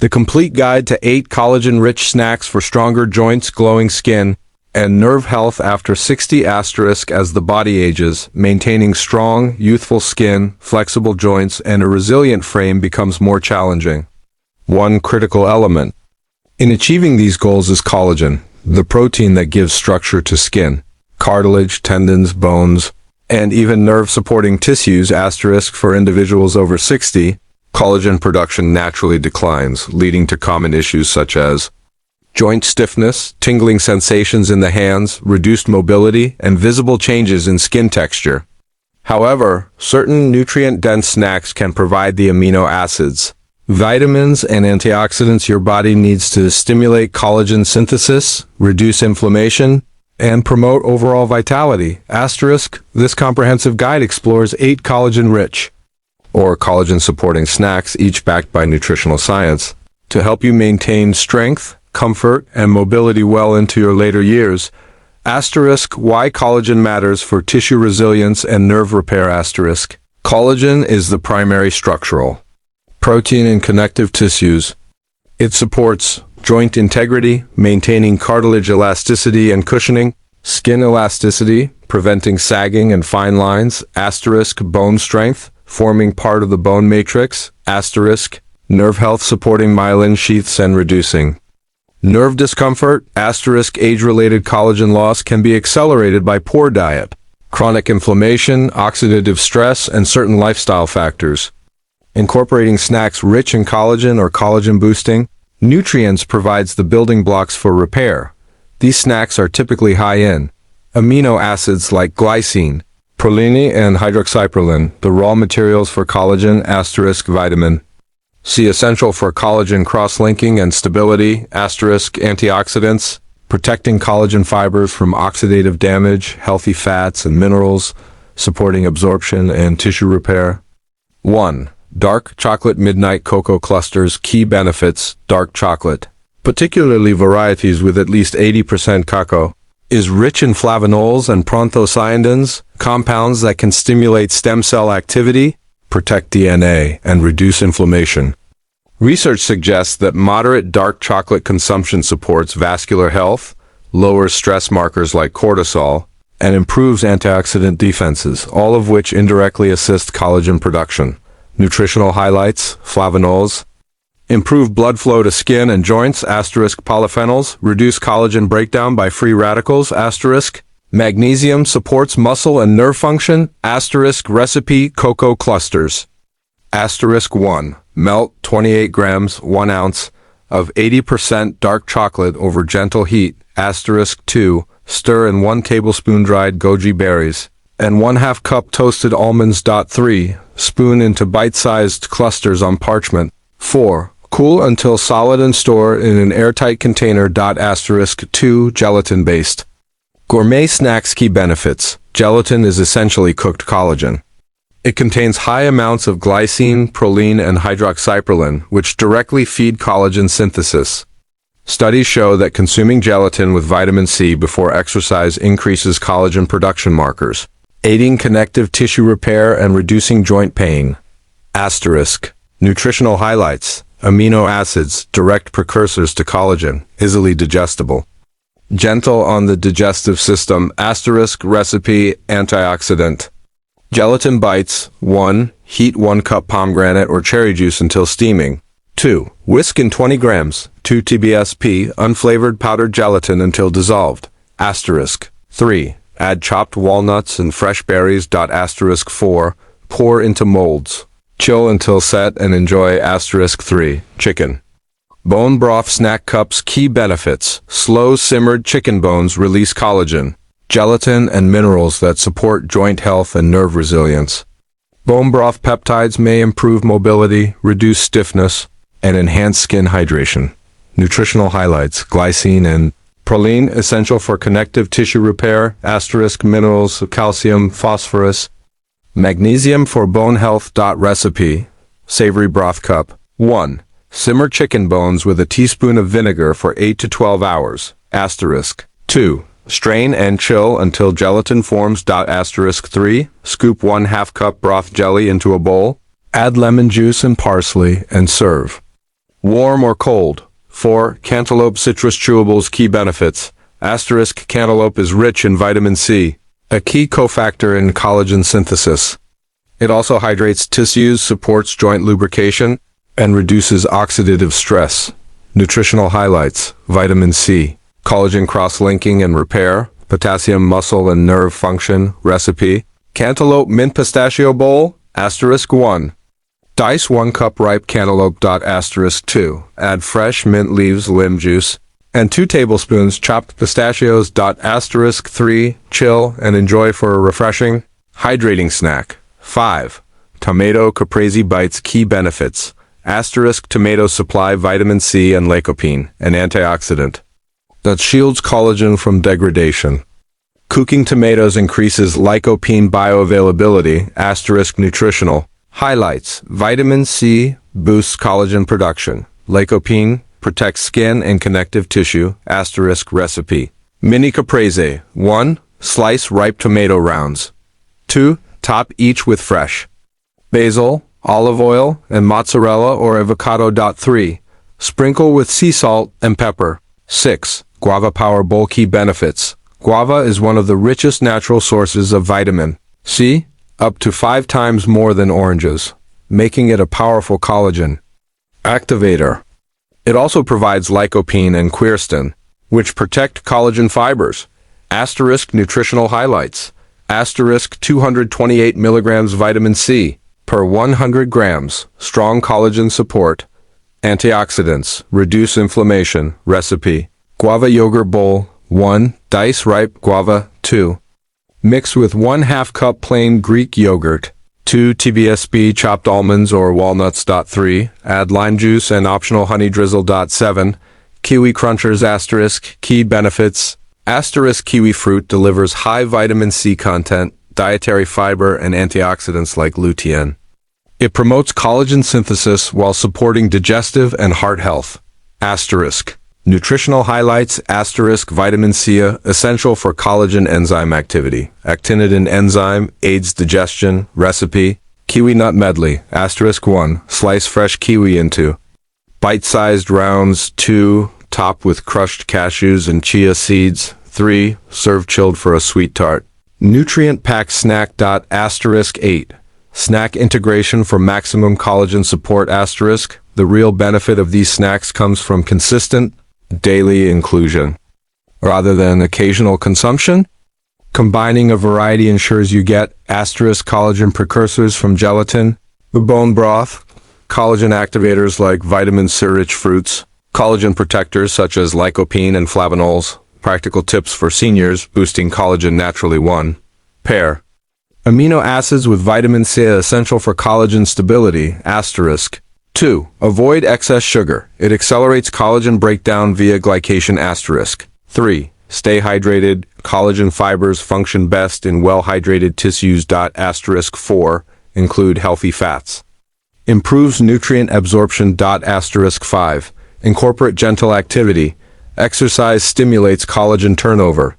The complete guide to 8 collagen-rich snacks for stronger joints, glowing skin, and nerve health after 60 asterisk as the body ages, maintaining strong, youthful skin, flexible joints, and a resilient frame becomes more challenging. One critical element in achieving these goals is collagen, the protein that gives structure to skin, cartilage, tendons, bones, and even nerve-supporting tissues asterisk for individuals over 60. Collagen production naturally declines, leading to common issues such as joint stiffness, tingling sensations in the hands, reduced mobility, and visible changes in skin texture. However, certain nutrient-dense snacks can provide the amino acids, vitamins, and antioxidants your body needs to stimulate collagen synthesis, reduce inflammation, and promote overall vitality. Asterisk, this comprehensive guide explores 8 collagen-rich, or collagen-supporting snacks, each backed by nutritional science, to help you maintain strength, comfort, and mobility well into your later years. Asterisk, why collagen matters for tissue resilience and nerve repair. Asterisk, collagen is the primary structural protein in connective tissues. It supports joint integrity, maintaining cartilage elasticity and cushioning, skin elasticity, preventing sagging and fine lines, asterisk, bone strength, forming part of the bone matrix, asterisk, nerve health, supporting myelin sheaths and reducing nerve discomfort, asterisk, age-related collagen loss can be accelerated by poor diet, chronic inflammation, oxidative stress, and certain lifestyle factors. Incorporating snacks rich in collagen or collagen-boosting nutrients provides the building blocks for repair. These snacks are typically high in amino acids like glycine, proline, and hydroxyproline, the raw materials for collagen, asterisk, vitamin C essential for collagen cross-linking and stability, asterisk, antioxidants, protecting collagen fibers from oxidative damage, healthy fats and minerals, supporting absorption and tissue repair. 1. Dark chocolate midnight cocoa clusters. Key benefits. Dark chocolate, particularly varieties with at least 80% cacao, is rich in flavonols and proanthocyanidins, compounds that can stimulate stem cell activity, protect DNA, and reduce inflammation. Research suggests that moderate dark chocolate consumption supports vascular health, lowers stress markers like cortisol, and improves antioxidant defenses, all of which indirectly assist collagen production. Nutritional highlights: flavonols improve blood flow to skin and joints, asterisk, polyphenols reduce collagen breakdown by free radicals, asterisk, magnesium supports muscle and nerve function, asterisk, recipe cocoa clusters, asterisk. 1. Melt 28 grams 1 ounce of 80% dark chocolate over gentle heat, asterisk. 2. Stir in 1 tablespoon dried goji berries and 1/2 cup toasted almonds. 3. Spoon into bite-sized clusters on parchment. 4. Cool until solid and store in an airtight container. Asterisk. 2. Gelatin-based gourmet snacks. Key benefits. Gelatin is essentially cooked collagen. It contains high amounts of glycine, proline, and hydroxyproline, which directly feed collagen synthesis. Studies show that consuming gelatin with vitamin C before exercise increases collagen production markers, aiding connective tissue repair and reducing joint pain. Asterisk. Nutritional highlights. Amino acids, direct precursors to collagen, easily digestible, gentle on the digestive system, asterisk. Recipe, antioxidant. Gelatin bites. 1. Heat 1 cup pomegranate or cherry juice until steaming. 2. Whisk in 20 grams, 2 TBSP, unflavored powdered gelatin until dissolved, asterisk. 3. Add chopped walnuts and fresh berries. Asterisk. 4. Pour into molds. Chill until set and enjoy, asterisk. 3. Chicken bone broth snack cups. Key benefits. Slow simmered chicken bones release collagen, gelatin, and minerals that support joint health and nerve resilience. Bone broth peptides may improve mobility, reduce stiffness, and enhance skin hydration. Nutritional highlights. Glycine and proline essential for connective tissue repair, asterisk. Minerals, calcium, phosphorus, magnesium for bone health. Recipe, savory broth cup. 1. Simmer chicken bones with a teaspoon of vinegar for 8 to 12 hours, asterisk. 2. Strain and chill until gelatin forms. Asterisk. 3. Scoop 1/2 cup broth jelly into a bowl, add lemon juice and parsley, and serve. Warm or cold. 4. Cantaloupe citrus chewables key benefits. Asterisk cantaloupe is rich in vitamin C, a key cofactor in collagen synthesis. It also hydrates tissues, supports joint lubrication, and reduces oxidative stress. Nutritional highlights. Vitamin C, collagen cross-linking and repair, potassium muscle and nerve function. Recipe. Cantaloupe mint pistachio bowl, asterisk 1. Dice 1 cup ripe cantaloupe. Asterisk 2. Add fresh mint leaves, lemon juice, and 2 tablespoons chopped pistachios. Asterisk 3. Chill and enjoy for a refreshing, hydrating snack. 5. Tomato caprese bites key benefits. Asterisk tomato supply vitamin C and lycopene, an antioxidant that shields collagen from degradation. Cooking tomatoes increases lycopene bioavailability. Asterisk nutritional highlights. Vitamin C boosts collagen production. Lycopene protects skin and connective tissue. Asterisk recipe. Mini caprese. 1. Slice ripe tomato rounds. 2. Top each with fresh basil, olive oil, and mozzarella or avocado. 3. Sprinkle with sea salt and pepper. 6. Guava power bowl key benefits. Guava is one of the richest natural sources of vitamin C, up to 5 times more than oranges, making it a powerful collagen activator. It also provides lycopene and quercetin, which protect collagen fibers. Asterisk nutritional highlights. Asterisk 228 milligrams vitamin C per 100 grams. Strong collagen support. Antioxidants. Reduce inflammation. Recipe. Guava yogurt bowl. 1. Dice ripe guava. 2. Mix with 1/2 cup plain Greek yogurt. 2 TBSB chopped almonds or walnuts. 3. Add lime juice and optional honey drizzle. 7. Kiwi crunchers. Asterisk key benefits. Asterisk kiwi fruit delivers high vitamin C content, dietary fiber, and antioxidants like lutein. It promotes collagen synthesis while supporting digestive and heart health. Asterisk nutritional highlights. Asterisk vitamin C, essential for collagen enzyme activity. Actinidin enzyme aids digestion. Recipe. Kiwi nut medley. Asterisk 1. Slice fresh kiwi into bite-sized rounds. 2. Top with crushed cashews and chia seeds. 3. Serve chilled for a sweet tart. Nutrient-packed snack. Asterisk 8. Snack integration for maximum collagen support. Asterisk. The real benefit of these snacks comes from consistent, daily inclusion, rather than occasional consumption. Combining a variety ensures you get asterisk collagen precursors from gelatin, the bone broth, collagen activators like vitamin C-rich fruits, collagen protectors such as lycopene and flavonols. Practical tips for seniors boosting collagen naturally. 1. Pear. Amino acids with vitamin C are essential for collagen stability. Asterisk. 2. Avoid excess sugar. It accelerates collagen breakdown via glycation. Asterisk. 3. Stay hydrated. Collagen fibers function best in well-hydrated tissues. Asterisk 4. Include healthy fats. Improves nutrient absorption. Asterisk 5. Incorporate gentle activity. Exercise stimulates collagen turnover.